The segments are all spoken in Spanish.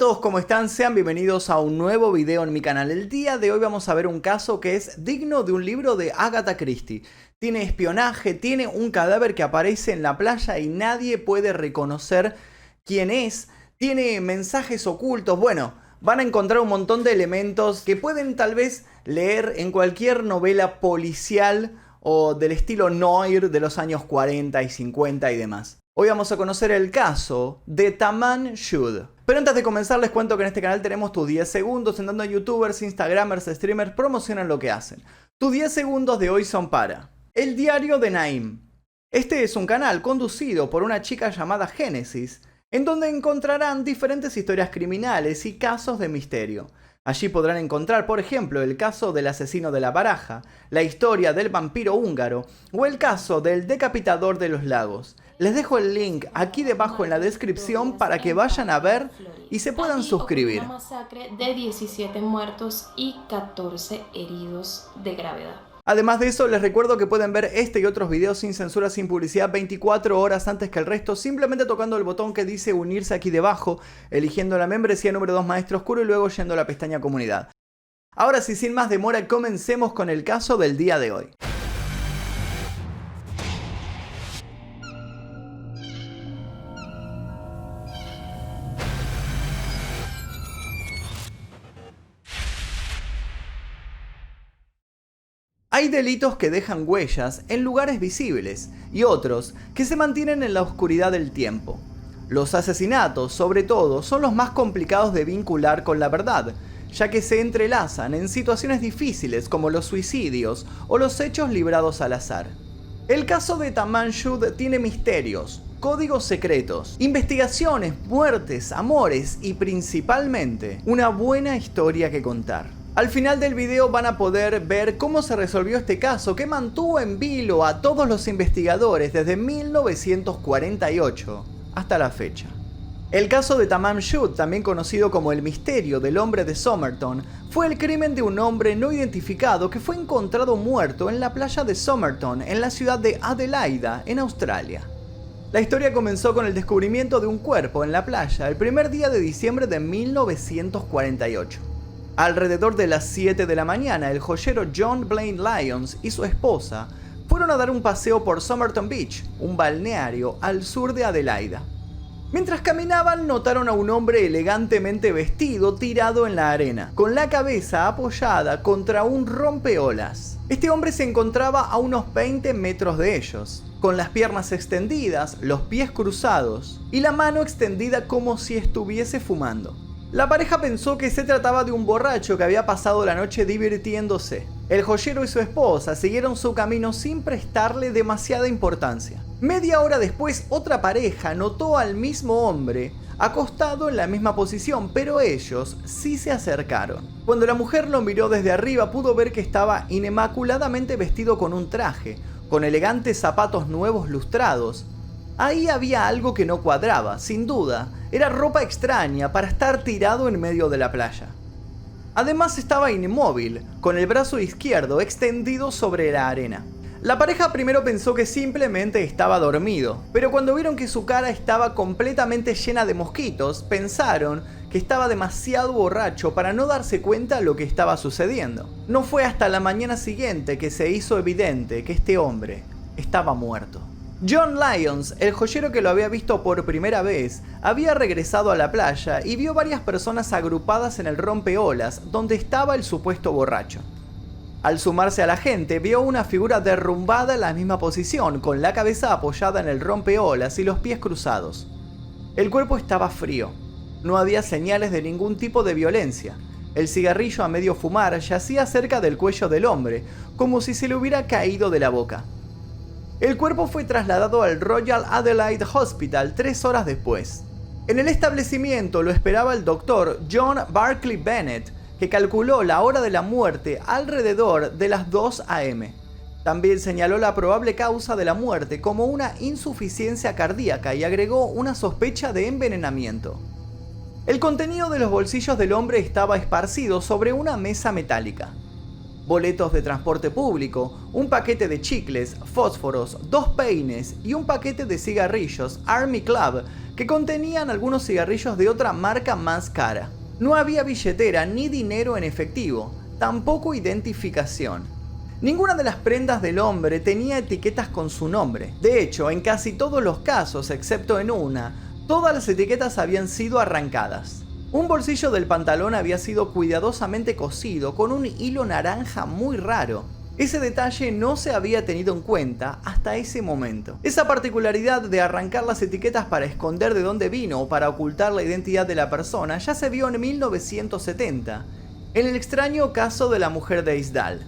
Hola a todos, ¿cómo están? Sean bienvenidos a un nuevo video en mi canal. El día de hoy vamos a ver un caso que es digno de un libro de Agatha Christie. Tiene espionaje, tiene un cadáver que aparece en la playa y nadie puede reconocer quién es. Tiene mensajes ocultos. Bueno, van a encontrar un montón de elementos que pueden tal vez leer en cualquier novela policial o del estilo noir de los años 40 y 50 y demás. Hoy vamos a conocer el caso de Tamam Shud. Pero antes de comenzar les cuento que en este canal tenemos tus 10 segundos en donde youtubers, instagramers, streamers promocionan lo que hacen. Tus 10 segundos de hoy son para El Diario de Naim. Este es un canal conducido por una chica llamada Génesis, en donde encontrarán diferentes historias criminales y casos de misterio. Allí podrán encontrar, por ejemplo, el caso del asesino de la baraja, la historia del vampiro húngaro o el caso del decapitador de los lagos. Les dejo el link aquí debajo en la descripción para que vayan a ver y se puedan suscribir. Una masacre de 17 muertos y 14 heridos de gravedad. Además de eso, les recuerdo que pueden ver este y otros videos sin censura, sin publicidad, 24 horas antes que el resto, simplemente tocando el botón que dice unirse aquí debajo, eligiendo la membresía número 2 Maestro Oscuro y luego yendo a la pestaña comunidad. Ahora sí, sin más demora, comencemos con el caso del día de hoy. Hay delitos que dejan huellas en lugares visibles y otros que se mantienen en la oscuridad del tiempo. Los asesinatos, sobre todo, son los más complicados de vincular con la verdad, ya que se entrelazan en situaciones difíciles como los suicidios o los hechos librados al azar. El caso de Tamam Shud tiene misterios, códigos secretos, investigaciones, muertes, amores y principalmente una buena historia que contar. Al final del video van a poder ver cómo se resolvió este caso que mantuvo en vilo a todos los investigadores desde 1948 hasta la fecha. El caso de Tamam Shud, también conocido como el misterio del hombre de Somerton, fue el crimen de un hombre no identificado que fue encontrado muerto en la playa de Somerton, en la ciudad de Adelaida, en Australia. La historia comenzó con el descubrimiento de un cuerpo en la playa el primer día de diciembre de 1948. Alrededor de las 7 de la mañana, el joyero John Blaine Lyons y su esposa fueron a dar un paseo por Somerton Beach, un balneario al sur de Adelaida. Mientras caminaban, notaron a un hombre elegantemente vestido tirado en la arena, con la cabeza apoyada contra un rompeolas. Este hombre se encontraba a unos 20 metros de ellos, con las piernas extendidas, los pies cruzados y la mano extendida como si estuviese fumando. La pareja pensó que se trataba de un borracho que había pasado la noche divirtiéndose. El joyero y su esposa siguieron su camino sin prestarle demasiada importancia. Media hora después, otra pareja notó al mismo hombre acostado en la misma posición, pero ellos sí se acercaron. Cuando la mujer lo miró desde arriba, pudo ver que estaba inmaculadamente vestido con un traje, con elegantes zapatos nuevos lustrados. Ahí había algo que no cuadraba, sin duda. Era ropa extraña para estar tirado en medio de la playa. Además estaba inmóvil, con el brazo izquierdo extendido sobre la arena. La pareja primero pensó que simplemente estaba dormido, pero cuando vieron que su cara estaba completamente llena de mosquitos, pensaron que estaba demasiado borracho para no darse cuenta de lo que estaba sucediendo. No fue hasta la mañana siguiente que se hizo evidente que este hombre estaba muerto. John Lyons, el joyero que lo había visto por primera vez, había regresado a la playa y vio varias personas agrupadas en el rompeolas donde estaba el supuesto borracho. Al sumarse a la gente, vio una figura derrumbada en la misma posición, con la cabeza apoyada en el rompeolas y los pies cruzados. El cuerpo estaba frío. No había señales de ningún tipo de violencia. El cigarrillo a medio fumar yacía cerca del cuello del hombre, como si se le hubiera caído de la boca. El cuerpo fue trasladado al Royal Adelaide Hospital 3 horas después. En el establecimiento lo esperaba el doctor John Barclay Bennett, que calculó la hora de la muerte alrededor de las 2 a.m. También señaló la probable causa de la muerte como una insuficiencia cardíaca y agregó una sospecha de envenenamiento. El contenido de los bolsillos del hombre estaba esparcido sobre una mesa metálica. boletos de transporte público, un paquete de chicles, fósforos, 2 peines y un paquete de cigarrillos Army Club que contenían algunos cigarrillos de otra marca más cara. No había billetera ni dinero en efectivo, tampoco identificación. Ninguna de las prendas del hombre tenía etiquetas con su nombre. De hecho, en casi todos los casos, excepto en una, todas las etiquetas habían sido arrancadas. Un bolsillo del pantalón había sido cuidadosamente cosido con un hilo naranja muy raro. Ese detalle no se había tenido en cuenta hasta ese momento. Esa particularidad de arrancar las etiquetas para esconder de dónde vino o para ocultar la identidad de la persona ya se vio en 1970, en el extraño caso de la mujer de Isdal.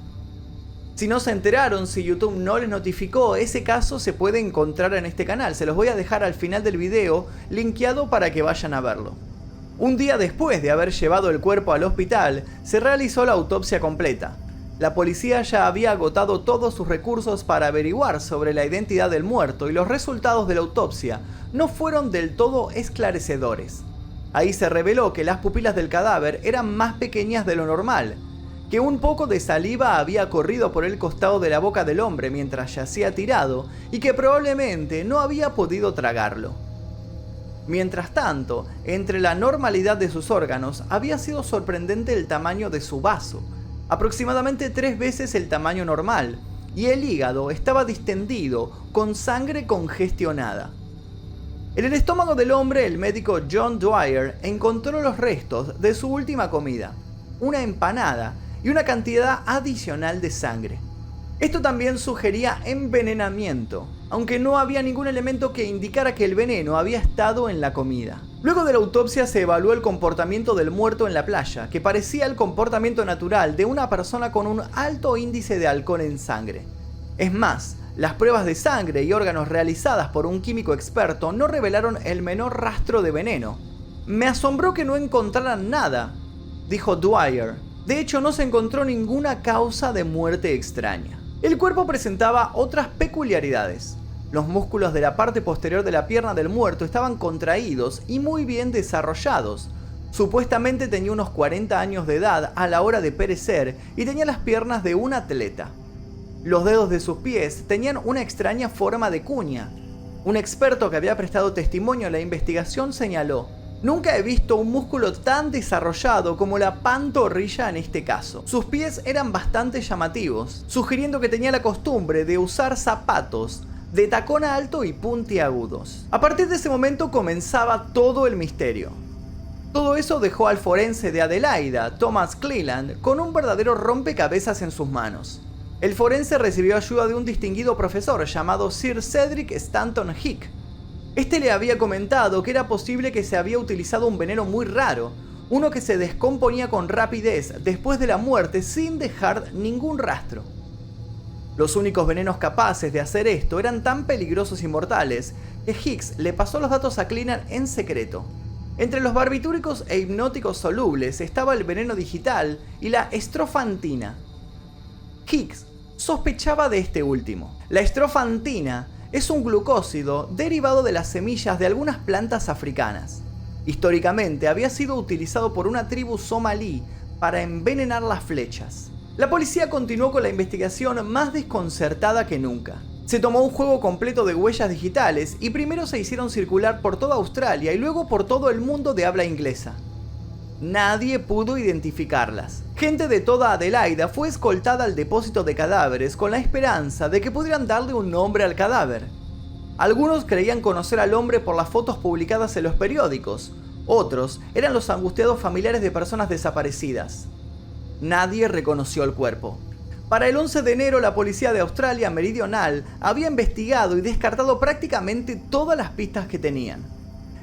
Si no se enteraron, si YouTube no les notificó, ese caso se puede encontrar en este canal. Se los voy a dejar al final del video, linkeado para que vayan a verlo. Un día después de haber llevado el cuerpo al hospital, se realizó la autopsia completa. La policía ya había agotado todos sus recursos para averiguar sobre la identidad del muerto y los resultados de la autopsia no fueron del todo esclarecedores. Ahí se reveló que las pupilas del cadáver eran más pequeñas de lo normal, que un poco de saliva había corrido por el costado de la boca del hombre mientras yacía tirado y que probablemente no había podido tragarlo. Mientras tanto, entre la normalidad de sus órganos había sido sorprendente el tamaño de su vaso, aproximadamente 3 veces el tamaño normal, y el hígado estaba distendido con sangre congestionada. En el estómago del hombre, el médico John Dwyer encontró los restos de su última comida, una empanada y una cantidad adicional de sangre. Esto también sugería envenenamiento, aunque no había ningún elemento que indicara que el veneno había estado en la comida. Luego de la autopsia se evaluó el comportamiento del muerto en la playa, que parecía el comportamiento natural de una persona con un alto índice de alcohol en sangre. Es más, las pruebas de sangre y órganos realizadas por un químico experto no revelaron el menor rastro de veneno. Me asombró que no encontraran nada, dijo Dwyer. De hecho, no se encontró ninguna causa de muerte extraña. El cuerpo presentaba otras peculiaridades. Los músculos de la parte posterior de la pierna del muerto estaban contraídos y muy bien desarrollados. Supuestamente tenía unos 40 años de edad a la hora de perecer y tenía las piernas de un atleta. Los dedos de sus pies tenían una extraña forma de cuña. Un experto que había prestado testimonio a la investigación señaló: "Nunca he visto un músculo tan desarrollado como la pantorrilla en este caso". Sus pies eran bastante llamativos, sugiriendo que tenía la costumbre de usar zapatos de tacón alto y puntiagudos. A partir de ese momento comenzaba todo el misterio. Todo eso dejó al forense de Adelaida, Thomas Cleland, con un verdadero rompecabezas en sus manos. El forense recibió ayuda de un distinguido profesor llamado Sir Cedric Stanton Hick. Este le había comentado que era posible que se había utilizado un veneno muy raro, uno que se descomponía con rapidez después de la muerte sin dejar ningún rastro. Los únicos venenos capaces de hacer esto eran tan peligrosos y mortales que Hicks le pasó los datos a Cleland en secreto. Entre los barbitúricos e hipnóticos solubles estaba el veneno digital y la estrofantina. Hicks sospechaba de este último. La estrofantina es un glucósido derivado de las semillas de algunas plantas africanas. Históricamente había sido utilizado por una tribu somalí para envenenar las flechas. La policía continuó con la investigación más desconcertada que nunca. Se tomó un juego completo de huellas digitales y primero se hicieron circular por toda Australia y luego por todo el mundo de habla inglesa. Nadie pudo identificarlas. Gente de toda Adelaida fue escoltada al depósito de cadáveres con la esperanza de que pudieran darle un nombre al cadáver. Algunos creían conocer al hombre por las fotos publicadas en los periódicos. Otros eran los angustiados familiares de personas desaparecidas. Nadie reconoció el cuerpo. Para el 11 de enero, la policía de Australia Meridional había investigado y descartado prácticamente todas las pistas que tenían.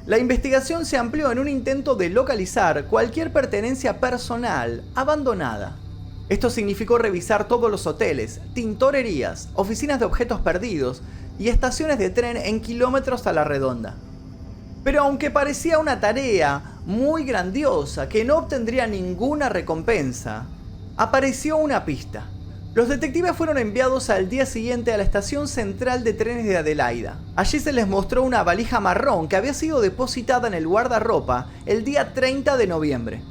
La investigación se amplió en un intento de localizar cualquier pertenencia personal abandonada. Esto significó revisar todos los hoteles, tintorerías, oficinas de objetos perdidos y estaciones de tren en kilómetros a la redonda. Pero aunque parecía una tarea muy grandiosa que no obtendría ninguna recompensa, apareció una pista. Los detectives fueron enviados al día siguiente a la estación central de trenes de Adelaida. Allí se les mostró una valija marrón que había sido depositada en el guardarropa el día 30 de noviembre.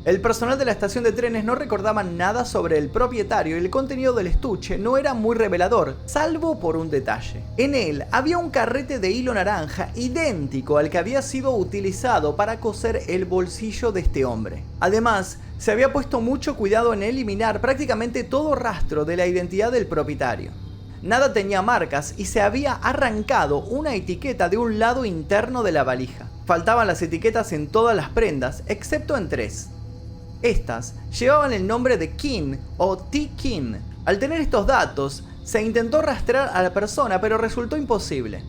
El personal de la estación de trenes no recordaba nada sobre el propietario y el contenido del estuche no era muy revelador, salvo por un detalle. En él había un carrete de hilo naranja idéntico al que había sido utilizado para coser el bolsillo de este hombre. Además, se había puesto mucho cuidado en eliminar prácticamente todo rastro de la identidad del propietario. Nada tenía marcas y se había arrancado una etiqueta de un lado interno de la valija. Faltaban las etiquetas en todas las prendas, excepto en 3. Estas llevaban el nombre de King o T. King. Al tener estos datos, se intentó rastrear a la persona, pero resultó imposible.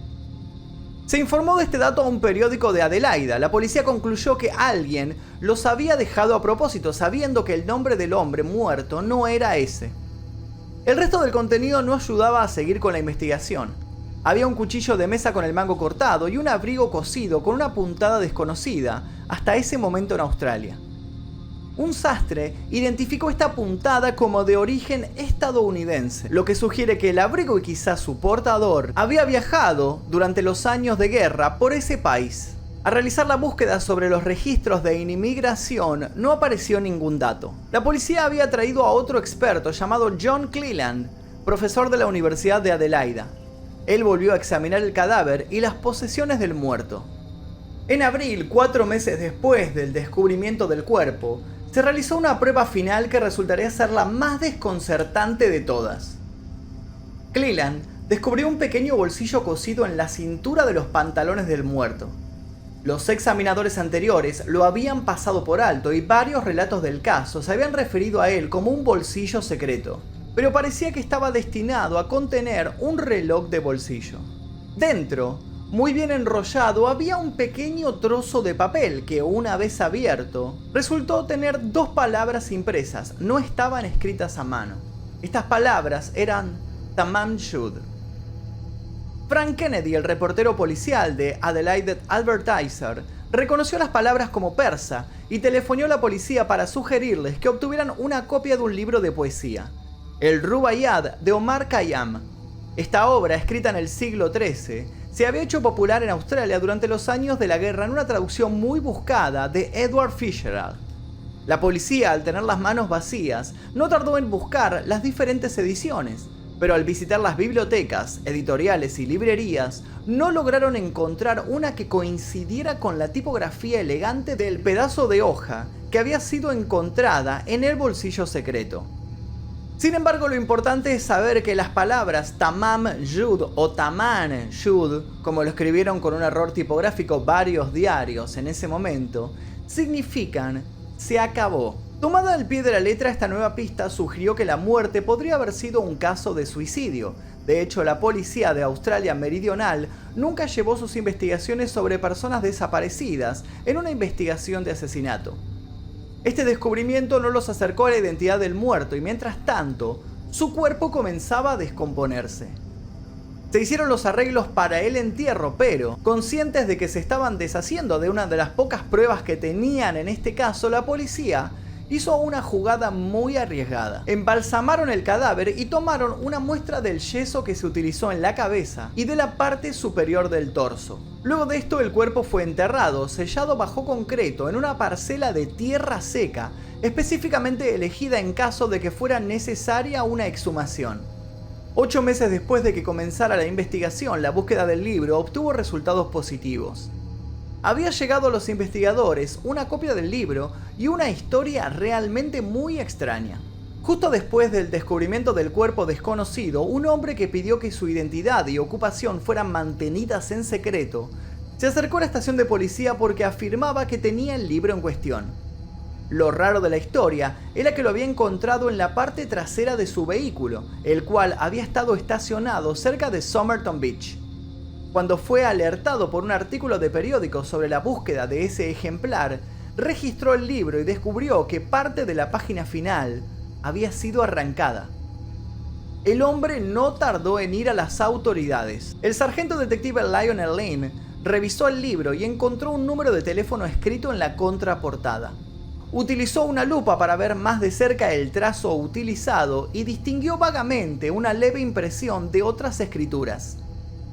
Se informó de este dato a un periódico de Adelaida. La policía concluyó que alguien los había dejado a propósito, sabiendo que el nombre del hombre muerto no era ese. El resto del contenido no ayudaba a seguir con la investigación. Había un cuchillo de mesa con el mango cortado y un abrigo cosido con una puntada desconocida hasta ese momento en Australia. Un sastre identificó esta puntada como de origen estadounidense, lo que sugiere que el abrigo y quizás su portador había viajado durante los años de guerra por ese país. Al realizar la búsqueda sobre los registros de inmigración no apareció ningún dato. La policía había traído a otro experto llamado John Cleland, profesor de la Universidad de Adelaida. Él volvió a examinar el cadáver y las posesiones del muerto. En abril, 4 meses después del descubrimiento del cuerpo, se realizó una prueba final que resultaría ser la más desconcertante de todas. Cleland descubrió un pequeño bolsillo cosido en la cintura de los pantalones del muerto. Los examinadores anteriores lo habían pasado por alto y varios relatos del caso se habían referido a él como un bolsillo secreto, pero parecía que estaba destinado a contener un reloj de bolsillo. Dentro, muy bien enrollado, había un pequeño trozo de papel que, una vez abierto, resultó tener 2 palabras impresas. No estaban escritas a mano. Estas palabras eran Tamam Shud. Frank Kennedy, el reportero policial de Adelaide Advertiser, reconoció las palabras como persa y telefonó a la policía para sugerirles que obtuvieran una copia de un libro de poesía, el Rubaiyat de Omar Khayyam. Esta obra, escrita en el siglo XIII, se había hecho popular en Australia durante los años de la guerra en una traducción muy buscada de Edward Fitzgerald. La policía, al tener las manos vacías, no tardó en buscar las diferentes ediciones, pero al visitar las bibliotecas, editoriales y librerías, no lograron encontrar una que coincidiera con la tipografía elegante del pedazo de hoja que había sido encontrada en el bolsillo secreto. Sin embargo, lo importante es saber que las palabras Tamam Shud o Taman Shud, como lo escribieron con un error tipográfico varios diarios en ese momento, significan se acabó. Tomada al pie de la letra, esta nueva pista sugirió que la muerte podría haber sido un caso de suicidio. De hecho, la policía de Australia Meridional nunca llevó sus investigaciones sobre personas desaparecidas en una investigación de asesinato. Este descubrimiento no los acercó a la identidad del muerto y mientras tanto, su cuerpo comenzaba a descomponerse. Se hicieron los arreglos para el entierro, pero, conscientes de que se estaban deshaciendo de una de las pocas pruebas que tenían en este caso, la policía hizo una jugada muy arriesgada. Embalsamaron el cadáver y tomaron una muestra del yeso que se utilizó en la cabeza y de la parte superior del torso. Luego de esto, el cuerpo fue enterrado, sellado bajo concreto, en una parcela de tierra seca, específicamente elegida en caso de que fuera necesaria una exhumación. 8 meses después de que comenzara la investigación, la búsqueda del libro obtuvo resultados positivos. Había llegado a los investigadores una copia del libro y una historia realmente muy extraña. Justo después del descubrimiento del cuerpo desconocido, un hombre que pidió que su identidad y ocupación fueran mantenidas en secreto, se acercó a la estación de policía porque afirmaba que tenía el libro en cuestión. Lo raro de la historia era que lo había encontrado en la parte trasera de su vehículo, el cual había estado estacionado cerca de Somerton Beach. Cuando fue alertado por un artículo de periódico sobre la búsqueda de ese ejemplar, registró el libro y descubrió que parte de la página final había sido arrancada. El hombre no tardó en ir a las autoridades. El sargento detective Lionel Lynn revisó el libro y encontró un número de teléfono escrito en la contraportada. Utilizó una lupa para ver más de cerca el trazo utilizado y distinguió vagamente una leve impresión de otras escrituras.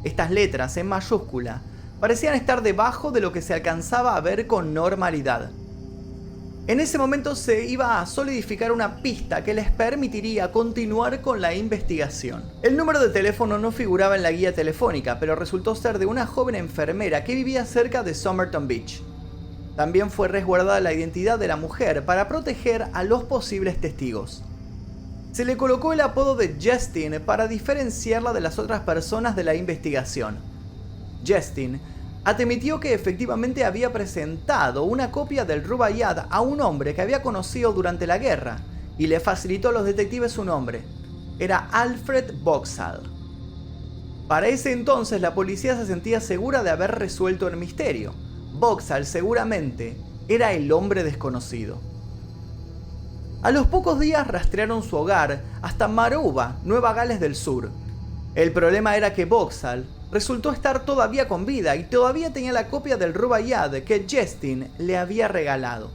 Estas letras, en mayúscula, parecían estar debajo de lo que se alcanzaba a ver con normalidad. En ese momento se iba a solidificar una pista que les permitiría continuar con la investigación. El número de teléfono no figuraba en la guía telefónica, pero resultó ser de una joven enfermera que vivía cerca de Somerton Beach. También fue resguardada la identidad de la mujer para proteger a los posibles testigos. Se le colocó el apodo de Justin para diferenciarla de las otras personas de la investigación. Justin admitió que efectivamente había presentado una copia del Rubaiyat a un hombre que había conocido durante la guerra y le facilitó a los detectives su nombre. Era Alfred Vauxhall. Para ese entonces la policía se sentía segura de haber resuelto el misterio. Vauxhall seguramente era el hombre desconocido. A los pocos días rastrearon su hogar hasta Maruba, Nueva Gales del Sur. El problema era que Vauxhall resultó estar todavía con vida y todavía tenía la copia del Rubaiyat que Justin le había regalado.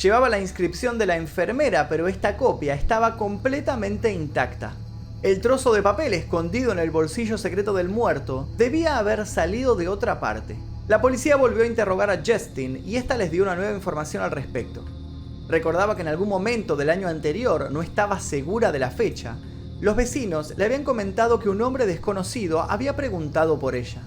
Llevaba la inscripción de la enfermera, pero esta copia estaba completamente intacta. El trozo de papel escondido en el bolsillo secreto del muerto debía haber salido de otra parte. La policía volvió a interrogar a Justin y esta les dio una nueva información al respecto. Recordaba que en algún momento del año anterior, no estaba segura de la fecha, los vecinos le habían comentado que un hombre desconocido había preguntado por ella.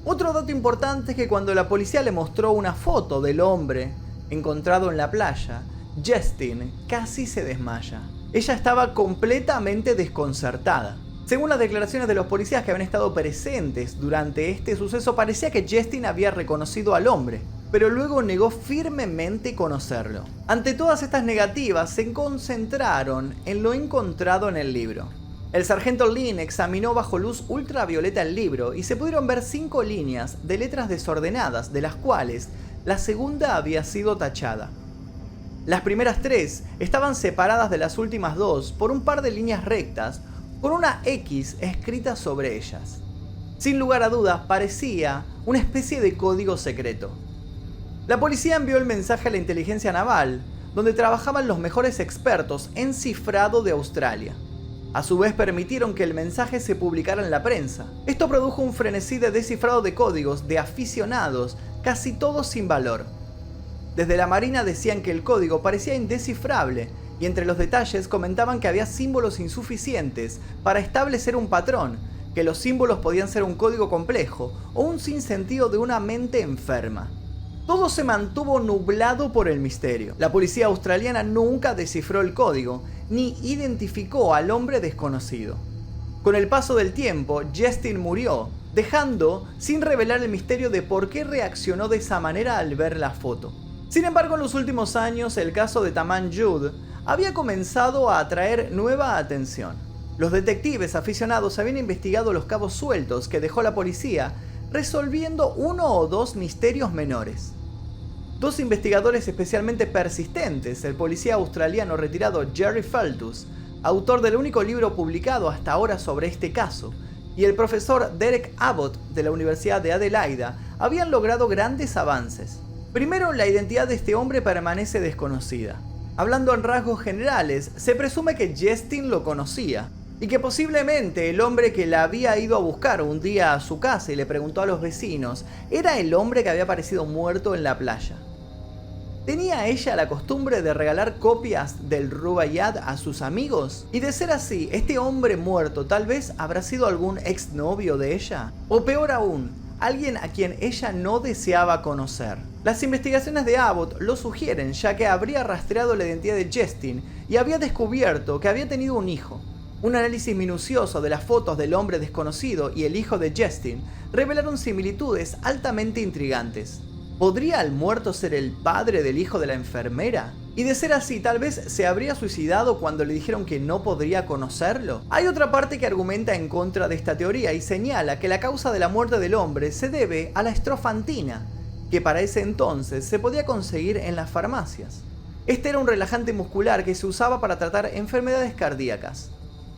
Otro dato importante es que cuando la policía le mostró una foto del hombre encontrado en la playa, Justin casi se desmaya. Ella estaba completamente desconcertada. Según las declaraciones de los policías que habían estado presentes durante este suceso, parecía que Justin había reconocido al hombre, pero luego negó firmemente conocerlo. Ante todas estas negativas, se concentraron en lo encontrado en el libro. El sargento Lynn examinó bajo luz ultravioleta el libro y se pudieron ver 5 líneas de letras desordenadas, de las cuales la segunda había sido tachada. Las primeras 3 estaban separadas de las últimas 2 por un par de líneas rectas con una X escrita sobre ellas. Sin lugar a dudas, parecía una especie de código secreto. La policía envió el mensaje a la inteligencia naval, donde trabajaban los mejores expertos en cifrado de Australia. A su vez permitieron que el mensaje se publicara en la prensa. Esto produjo un frenesí de descifrado de códigos de aficionados, casi todos sin valor. Desde la Marina decían que el código parecía indescifrable y entre los detalles comentaban que había símbolos insuficientes para establecer un patrón, que los símbolos podían ser un código complejo o un sinsentido de una mente enferma. Todo se mantuvo nublado por el misterio. La policía australiana nunca descifró el código, ni identificó al hombre desconocido. Con el paso del tiempo, Justin murió, dejando sin revelar el misterio de por qué reaccionó de esa manera al ver la foto. Sin embargo, en los últimos años, el caso de Tamam Jude había comenzado a atraer nueva atención. Los detectives aficionados habían investigado los cabos sueltos que dejó la policía, resolviendo 1 o 2 misterios menores. 2 investigadores especialmente persistentes, el policía australiano retirado Jerry Feltus, autor del único libro publicado hasta ahora sobre este caso, y el profesor Derek Abbott de la Universidad de Adelaida, habían logrado grandes avances. Primero, la identidad de este hombre permanece desconocida. Hablando en rasgos generales, se presume que Justin lo conocía, y que posiblemente el hombre que la había ido a buscar un día a su casa y le preguntó a los vecinos era el hombre que había aparecido muerto en la playa. ¿Tenía ella la costumbre de regalar copias del Rubaiyat a sus amigos? Y de ser así, este hombre muerto tal vez habrá sido algún exnovio de ella. O peor aún, alguien a quien ella no deseaba conocer. Las investigaciones de Abbott lo sugieren, ya que habría rastreado la identidad de Justin y había descubierto que había tenido un hijo. Un análisis minucioso de las fotos del hombre desconocido y el hijo de Justin revelaron similitudes altamente intrigantes. ¿Podría el muerto ser el padre del hijo de la enfermera? Y de ser así, tal vez se habría suicidado cuando le dijeron que no podría conocerlo. Hay otra parte que argumenta en contra de esta teoría y señala que la causa de la muerte del hombre se debe a la estrofantina, que para ese entonces se podía conseguir en las farmacias. Este era un relajante muscular que se usaba para tratar enfermedades cardíacas.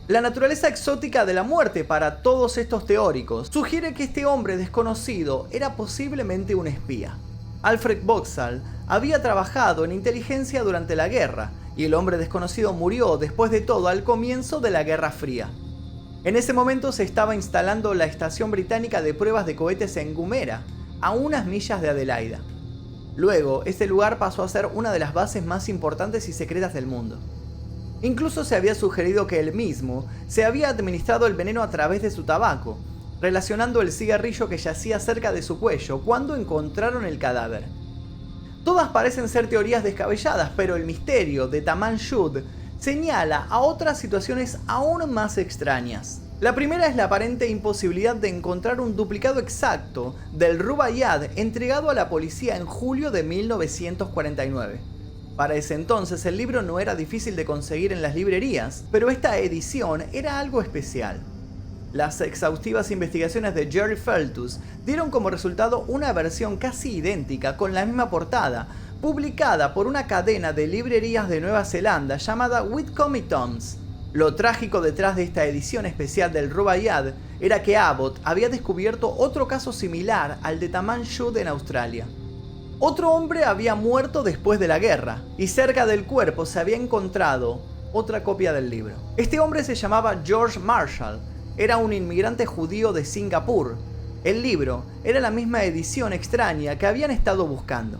La naturaleza exótica de la muerte para todos estos teóricos sugiere que este hombre desconocido era posiblemente un espía. Alfred Vauxhall había trabajado en inteligencia durante la guerra y el hombre desconocido murió después de todo al comienzo de la Guerra Fría. En ese momento se estaba instalando la estación británica de pruebas de cohetes en Gumera, a unas millas de Adelaida. Luego, ese lugar pasó a ser una de las bases más importantes y secretas del mundo. Incluso se había sugerido que él mismo se había administrado el veneno a través de su tabaco, relacionando el cigarrillo que yacía cerca de su cuello cuando encontraron el cadáver. Todas parecen ser teorías descabelladas, pero el misterio de Tamam Shud señala a otras situaciones aún más extrañas. La primera es la aparente imposibilidad de encontrar un duplicado exacto del Rubaiyat entregado a la policía en julio de 1949. Para ese entonces el libro no era difícil de conseguir en las librerías, pero esta edición era algo especial. Las exhaustivas investigaciones de Jerry Feltus dieron como resultado una versión casi idéntica con la misma portada, publicada por una cadena de librerías de Nueva Zelanda llamada Whitcomb Toms. Lo trágico detrás de esta edición especial del Rubaiyat era que Abbott había descubierto otro caso similar al de Tamam Shud en Australia. Otro hombre había muerto después de la guerra, y cerca del cuerpo se había encontrado otra copia del libro. Este hombre se llamaba George Marshall, era un inmigrante judío de Singapur. El libro era la misma edición extraña que habían estado buscando.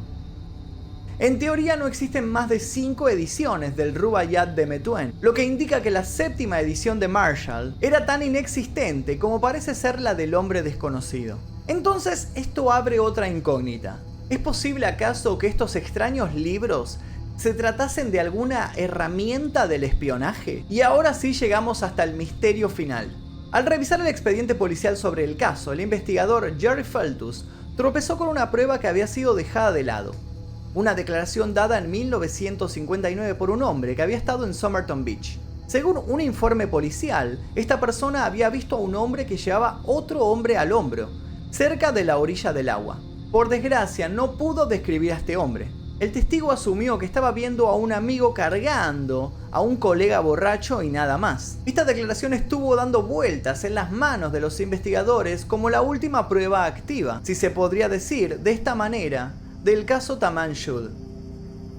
En teoría no existen más de 5 ediciones del Rubaiyat de Methuen, lo que indica que la séptima edición de Marshall era tan inexistente como parece ser la del hombre desconocido. Entonces esto abre otra incógnita. ¿Es posible acaso que estos extraños libros se tratasen de alguna herramienta del espionaje? Y ahora sí llegamos hasta el misterio final. Al revisar el expediente policial sobre el caso, el investigador Jerry Feltus tropezó con una prueba que había sido dejada de lado. Una declaración dada en 1959 por un hombre que había estado en Somerton Beach. Según un informe policial, esta persona había visto a un hombre que llevaba otro hombre al hombro, cerca de la orilla del agua. Por desgracia, no pudo describir a este hombre. El testigo asumió que estaba viendo a un amigo cargando a un colega borracho y nada más. Esta declaración estuvo dando vueltas en las manos de los investigadores como la última prueba activa, si se podría decir de esta manera, del caso Tamam Shud.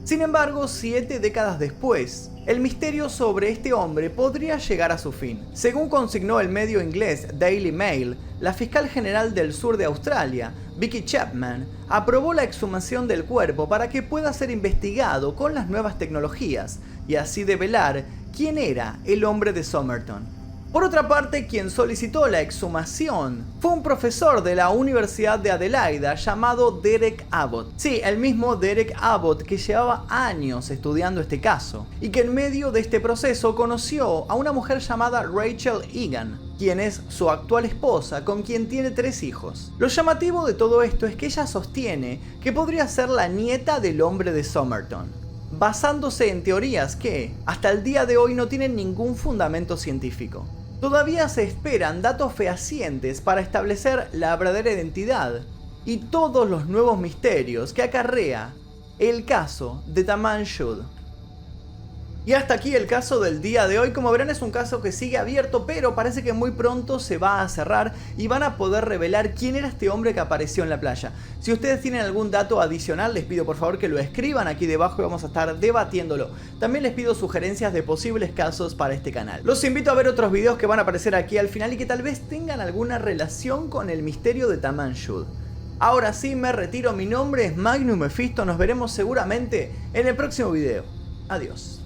Sin embargo, 7 décadas después, el misterio sobre este hombre podría llegar a su fin. Según consignó el medio inglés Daily Mail, la fiscal general del sur de Australia, Vicky Chapman, aprobó la exhumación del cuerpo para que pueda ser investigado con las nuevas tecnologías y así develar quién era el hombre de Somerton. Por otra parte, quien solicitó la exhumación fue un profesor de la Universidad de Adelaida llamado Derek Abbott. Sí, el mismo Derek Abbott que llevaba años estudiando este caso y que en medio de este proceso conoció a una mujer llamada Rachel Egan, quien es su actual esposa, con quien tiene 3 hijos. Lo llamativo de todo esto es que ella sostiene que podría ser la nieta del hombre de Somerton, basándose en teorías que, hasta el día de hoy, no tienen ningún fundamento científico. Todavía se esperan datos fehacientes para establecer la verdadera identidad y todos los nuevos misterios que acarrea el caso de Tamam Shud. Y hasta aquí el caso del día de hoy. Como verán, es un caso que sigue abierto, pero parece que muy pronto se va a cerrar y van a poder revelar quién era este hombre que apareció en la playa. Si ustedes tienen algún dato adicional, les pido por favor que lo escriban aquí debajo y vamos a estar debatiéndolo. También les pido sugerencias de posibles casos para este canal. Los invito a ver otros videos que van a aparecer aquí al final y que tal vez tengan alguna relación con el misterio de Tamam Shud. Ahora sí, me retiro. Mi nombre es Magnum Mephisto. Nos veremos seguramente en el próximo video. Adiós.